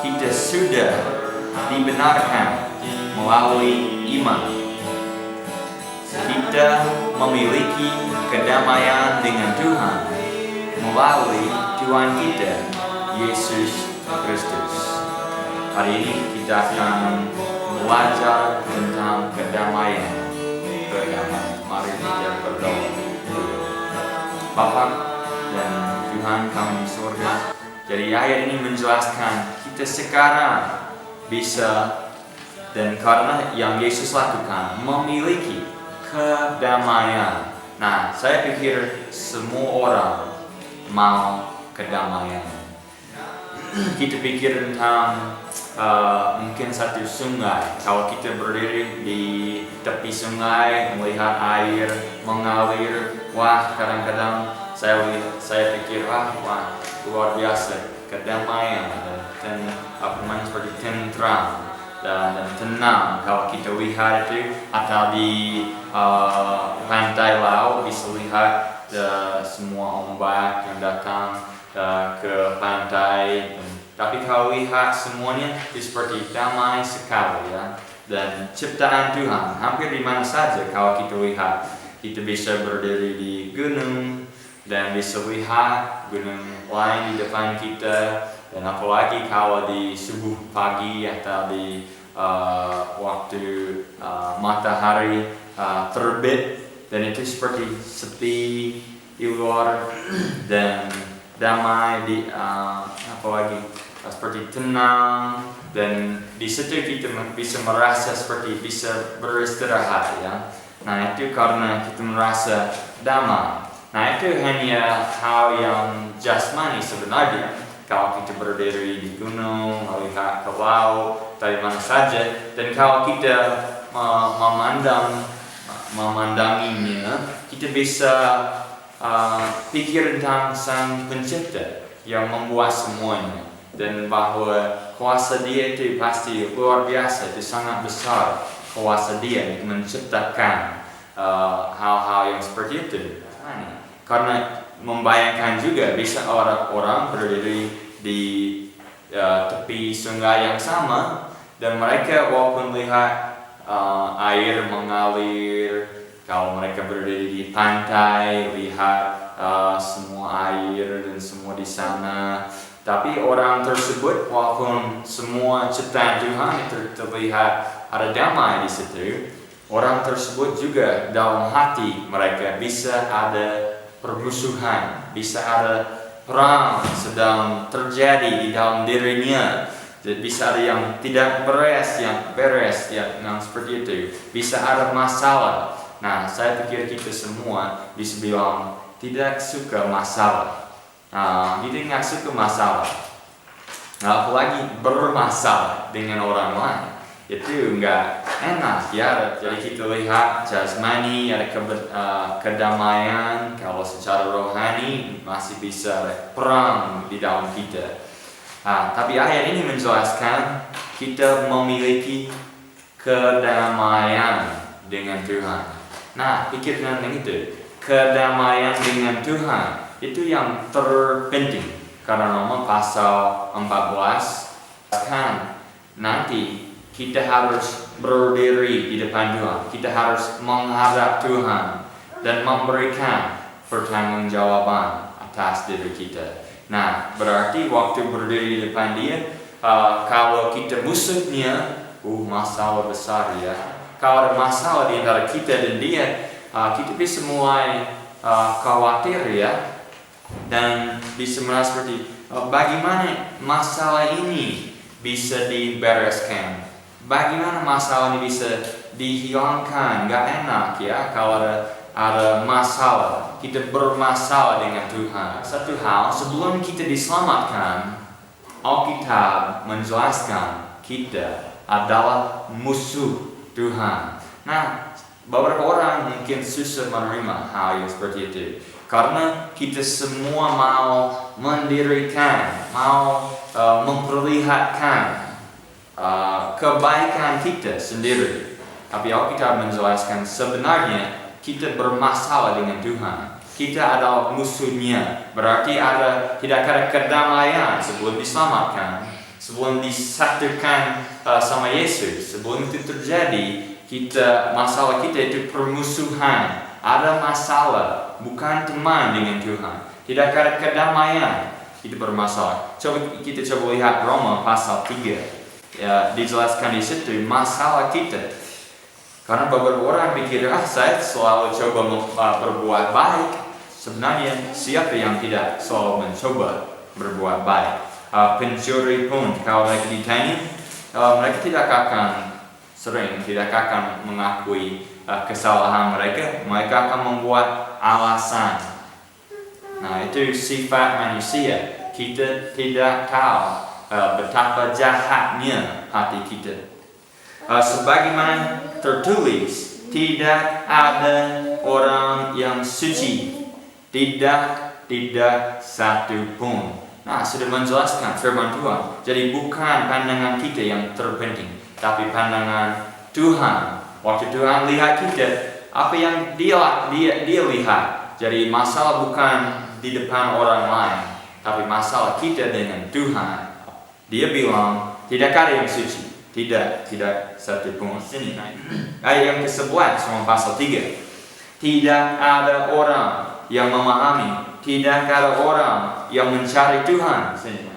kita sudah dibenarkan melalui iman. Kita memiliki kedamaian dengan Tuhan melalui Tuhan kita, Yesus Kristus. Hari ini kita akan belajar tentang kedamaian. Mari kita berdoa. Bapa dan Tuhan kami di surga, jadi ayat ini menjelaskan kita sekarang bisa, dan karena yang Yesus lakukan, memiliki kedamaian. Nah, saya pikir semua orang mau kedamaian. Kita pikir tentang mungkin satu sungai. Kalau kita berdiri di tepi sungai melihat air mengalir, wah kadang-kadang saya pikir wah luar biasa kedamaian dan seperti tentram dan tenang. Kalau kita lihat itu, atau di pantai laut bisa lihat semua ombak yang datang ke pantai. Tapi kalau lihat semuanya itu seperti damai sekali ya. Dan ciptaan Tuhan hampir di mana saja kalau kita lihat, kita bisa berdiri di gunung dan bisa lihat gunung lain di depan kita. Dan apalagi kalau di subuh pagi atau di waktu matahari terbit, dan itu seperti sepi di luar dan damai di apalagi seperti tenang, dan di situ kita bisa merasa seperti bisa beristirahat ya. Nah, itu karena kita merasa damai. Nah, itu hanya hal yang jasmani sebenarnya. Kalau kita berdiri di gunung, melihat ke laut, dari mana saja, dan kalau kita memandanginya, kita bisa pikir tentang Sang Pencipta yang membuat semuanya, dan bahwa kuasa Dia itu pasti luar biasa, itu sangat besar kuasa Dia menciptakan hal-hal yang seperti itu. Karena membayangkan juga bisa orang berdiri di tepi sungai yang sama, dan mereka walaupun lihat air mengalir, kalau mereka berdiri di pantai lihat semua air dan semua di sana, tapi orang tersebut walaupun semua ciptaan Tuhan itu terlihat ada damai di situ, orang tersebut juga dalam hati mereka bisa ada permusuhan, bisa ada perang sedang terjadi di dalam dirinya. Jadi bisa ada yang tidak beres, yang seperti itu. Bisa ada masalah. Nah, saya pikir kita semua bisa bilang tidak suka masalah. Kita nggak suka masalah. Apalagi bermasalah dengan orang lain. Itu nggak enak ya. Jadi kita lihat jasmani ada kedamaian, kalau secara rohani masih bisa perang di dalam kita. Tapi ayat ini menjelaskan kita memiliki kedamaian dengan Tuhan. Nah, pikirkan yang itu, kedamaian dengan Tuhan itu yang terpenting. Karena Roma pasal 14 kan nanti kita harus berdiri di depan Tuhan. Kita harus menghadap Tuhan dan memberikan pertanggungjawaban atas diri kita. Nah, berarti waktu berdiri di depan Dia, kalau kita musuhnya, masalah besar ya. Kalau ada masalah di antara kita dan Dia, kita bisa mulai khawatir ya, dan bisa merasa seperti bagaimana masalah ini bisa dibereskan. Bagaimana masalah ini bisa dihilangkan? Gak enak ya kalau ada masalah. Kita bermasalah dengan Tuhan. Satu hal, sebelum kita diselamatkan, Alkitab menjelaskan kita adalah musuh Tuhan. Nah, beberapa orang mungkin susah menerima hal yang seperti itu, karena kita semua mau mendirikan, mau memperlihatkan kebaikan kita sendiri. Tapi Alkitab menjelaskan sebenarnya kita bermasalah dengan Tuhan. Kita adalah musuhnya. Berarti tidak ada kedamaian sebelum diselamatkan. sebelum disatukan sama Yesus, sebelum itu terjadi, masalah kita itu permusuhan. Ada masalah, bukan teman dengan Tuhan. Tidak ada kedamaian, itu bermasalah. Kita coba lihat Roma pasal 3. Ya, dijelaskan di situ masalah kita. Karena beberapa orang pikir, saya selalu coba berbuat baik. Sebenarnya siapa yang tidak selalu mencoba berbuat baik? Pencuri pun kalau mereka ditanya, mereka tidak akan mengakui kesalahan mereka. Mereka akan membuat alasan. Nah, itu sifat manusia. Kita tidak tahu betapa jahatnya hati kita. Sebagaimana tertulis, tidak ada orang yang suci, tidak satu pun. Nah, sudah menjelaskan firman Tuhan. Jadi bukan pandangan kita yang terpenting, tapi pandangan Tuhan. Waktu Tuhan lihat kita, apa yang dia lihat. Jadi masalah bukan di depan orang lain, tapi masalah kita dengan Tuhan. Dia bilang tidak ada yang suci, tidak satu pun. Sini ayat yang ke-11 Roma pasal 3. Tidak ada orang yang memahami, tidak ada orang yang mencari Tuhan. Sini.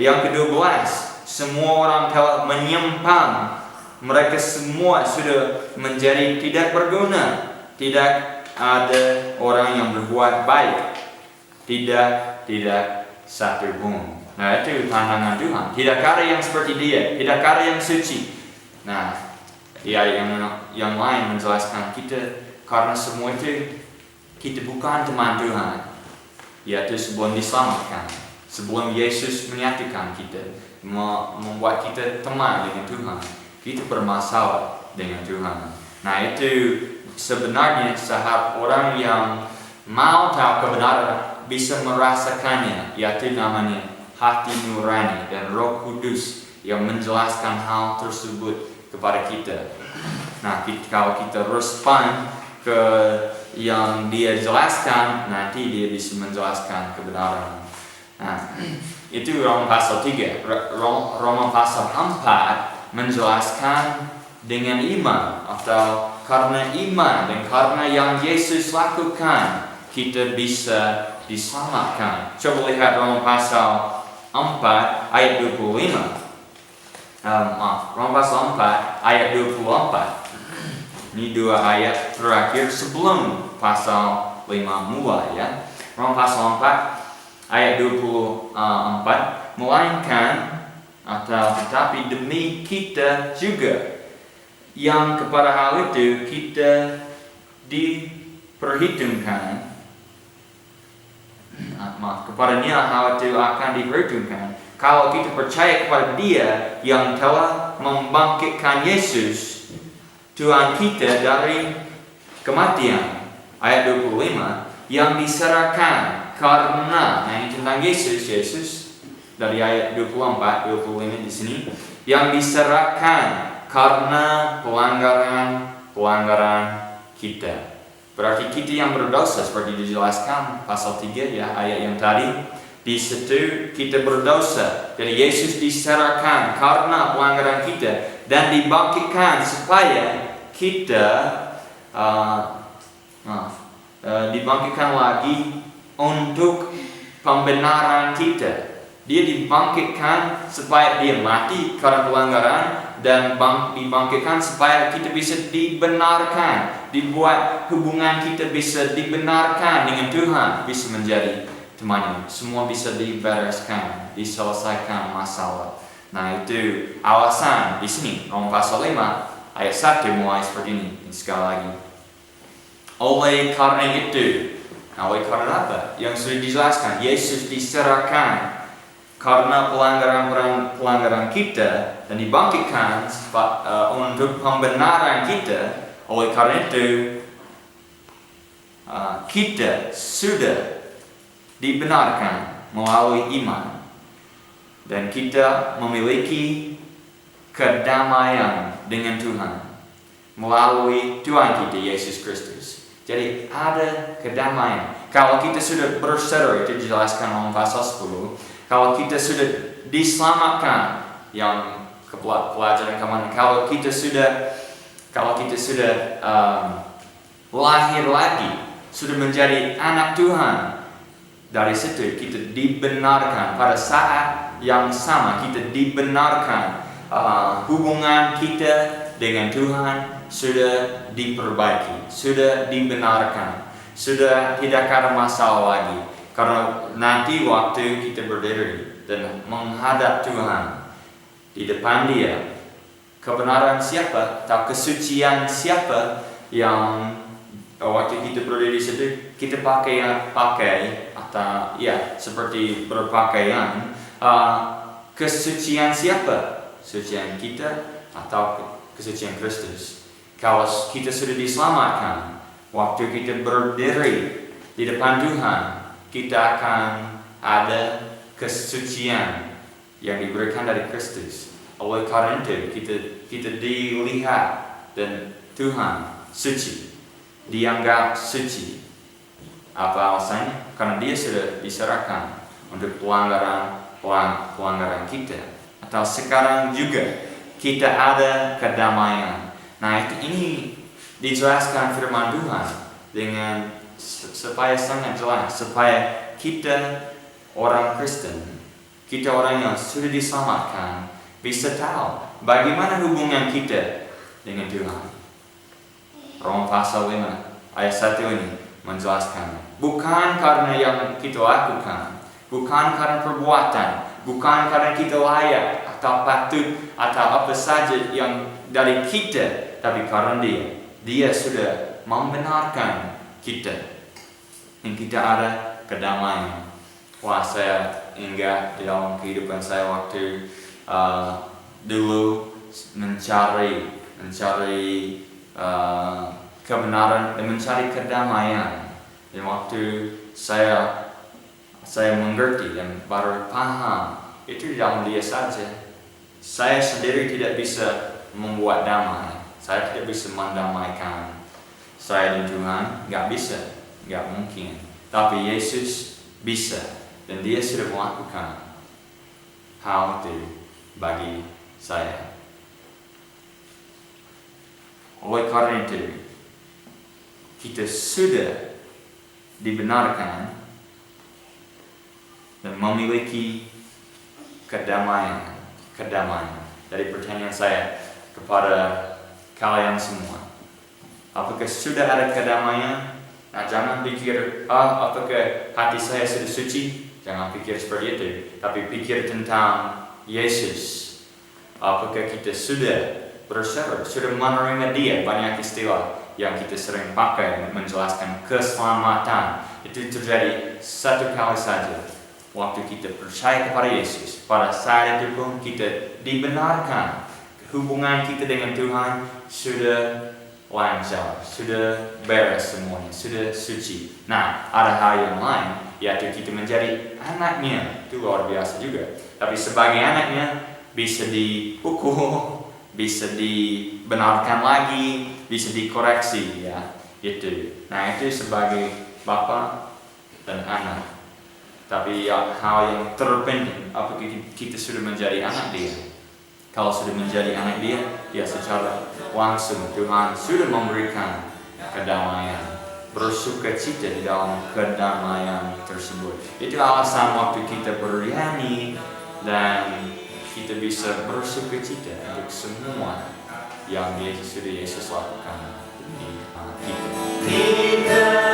Yang ke-12, semua orang telah menyimpang. Mereka semua sudah menjadi tidak berguna. Tidak ada orang yang berbuat baik. Tidak satu pun. Nah, itu pandangan Tuhan. Tidak ada yang seperti dia. Tidak ada yang suci. Nah, yang lain menjelaskan kita karena semua itu kita bukan teman Tuhan. Yaitu sebelum diselamatkan, sebelum Yesus menyatukan kita, membuat kita teman dengan Tuhan. Kita bermasalah dengan Tuhan. Nah, itu sebenarnya setiap orang yang mau tahu kebenaran bisa merasakannya, yaitu namanya hati nurani dan Roh Kudus yang menjelaskan hal tersebut kepada kita. Nah, kalau kita respon ke yang dia jelaskan, nanti dia bisa menjelaskan kebenaran. Nah, itu Roma pasal 3. Roma pasal 4 menjelaskan dengan iman, atau karena iman dan karena yang Yesus lakukan, kita bisa diselamatkan. Coba lihat Roma pasal 4 ayat 25. Roma pasal 4 ayat 24. Ini dua ayat terakhir sebelum pasal 5 mulai ya. Roma pasal 4 ayat 24, melainkan atau tetapi demi kita juga, yang kepada hal itu kita diperhitungkan, kepadanya hal itu akan diperhitungkan kalau kita percaya kepada Dia yang telah membangkitkan Yesus Tuhan kita dari kematian. Ayat 25, yang diserahkan karena, nah ini tentang Yesus dari ayat 24, 25 di sini, yang diserahkan karena pelanggaran kita. Berarti kita yang berdosa seperti dijelaskan pasal 3 ya, ayat yang tadi. Di situ kita berdosa. Jadi Yesus diserahkan karena pelanggaran kita dan dibangkitkan supaya kita dibangkitkan lagi untuk pembenaran kita. Dia dibangkitkan supaya dia mati karena pelanggaran, dan dibangkitkan supaya kita bisa dibenarkan, dibuat hubungan kita bisa dibenarkan dengan Tuhan, bisa menjadi temannya. Semua bisa dibereskan, diselesaikan masalah. Nah, itu alasan di sini Roma pasal 5 ayat 1 mulai seperti ini. Sekali lagi. Oleh karena itu, oleh karena apa? Yang sudah dijelaskan, Yesus diserahkan karena pelanggaran kita dan dibangkitkan untuk pembenaran kita. Oleh karena itu kita sudah dibenarkan melalui iman, dan kita memiliki kedamaian dengan Tuhan melalui Tuhan kita Yesus Kristus. Jadi ada kedamaian. Kalau kita sudah berseru, itu dijelaskan dalam pasal 10. Kalau kita sudah diselamatkan yang pelajaran kemarin. Kalau kita sudah lahir lagi, sudah menjadi anak Tuhan, dari situ kita dibenarkan. Pada saat yang sama kita dibenarkan, hubungan kita dengan Tuhan sudah diperbaiki, sudah dibenarkan, sudah tidak ada masalah lagi. Karena nanti waktu kita berdiri dan menghadap Tuhan di depan Dia, kebenaran siapa atau kesucian siapa yang waktu kita berdiri di situ kita pakai atau ya seperti berpakaian, kesucian siapa? Kesucian kita atau kesucian Kristus? Kalau kita sudah diselamatkan, waktu kita berdiri di depan Tuhan, kita akan ada kesucian yang diberikan dari Kristus. Oleh karena itu kita dilihat dan Tuhan suci, dianggap suci. Apa alasannya? Karena Dia sudah diserahkan untuk pelanggaran kita. Atau sekarang juga kita ada kedamaian. Nah, ini dijelaskan firman Tuhan dengan supaya sangat jelas, supaya kita orang Kristen, kita orang yang sudah diselamatkan, bisa tahu bagaimana hubungan kita dengan Tuhan. Roma pasal 5 ayat 1 ini menjelaskan, bukan karena yang kita lakukan, bukan karena perbuatan, bukan karena kita layak atau patut atau apa saja yang dari kita, tapi karena Dia sudah membenarkan kita dan kita ada kedamaian. Wah, saya ingat di dalam kehidupan saya waktu dulu mencari kebenaran dan mencari kedamaian. Dan waktu saya mengerti dan baru paham, itu di dalam Dia saja. Saya sendiri tidak bisa membuat damai. Saya tidak bisa mendamaikan saya dan Tuhan. Gak bisa, gak mungkin. Tapi Yesus bisa. Dan Dia sudah melakukan hal itu bagi saya. Oleh karena itu, kita sudah dibenarkan dan memiliki kedamaian. Dari pertanyaan saya kepada kalian semua, apakah sudah ada kedamaian? Nah, jangan pikir, apakah hati saya sudah suci? Jangan pikir seperti itu. Tapi pikir tentang Yesus. Apakah kita sudah berserah, sudah menerima Dia? Banyak istilah yang kita sering pakai menjelaskan keselamatan. Itu terjadi satu kali saja, waktu kita percaya kepada Yesus. Pada saat itu pun kita dibenarkan. Hubungan kita dengan Tuhan sudah lancar, sudah beres semuanya, sudah suci. Nah, ada hal yang lain, yaitu kita menjadi anaknya. Itu luar biasa juga. Tapi sebagai anaknya bisa dihukum, bisa dibenarkan lagi, bisa dikoreksi, ya. Itu. Nah, itu sebagai bapak dan anak. Tapi hal yang terpenting, apakah kita sudah menjadi anak Dia? Kalau sudah menjadi anak Dia, ya secara langsung Tuhan sudah memberikan kedamaian, bersuka cita di dalam kedamaian tersebut. Itu alasan waktu kita bernyanyi dan kita bisa bersuka cita untuk semua yang sudah Yesus lakukan di kita.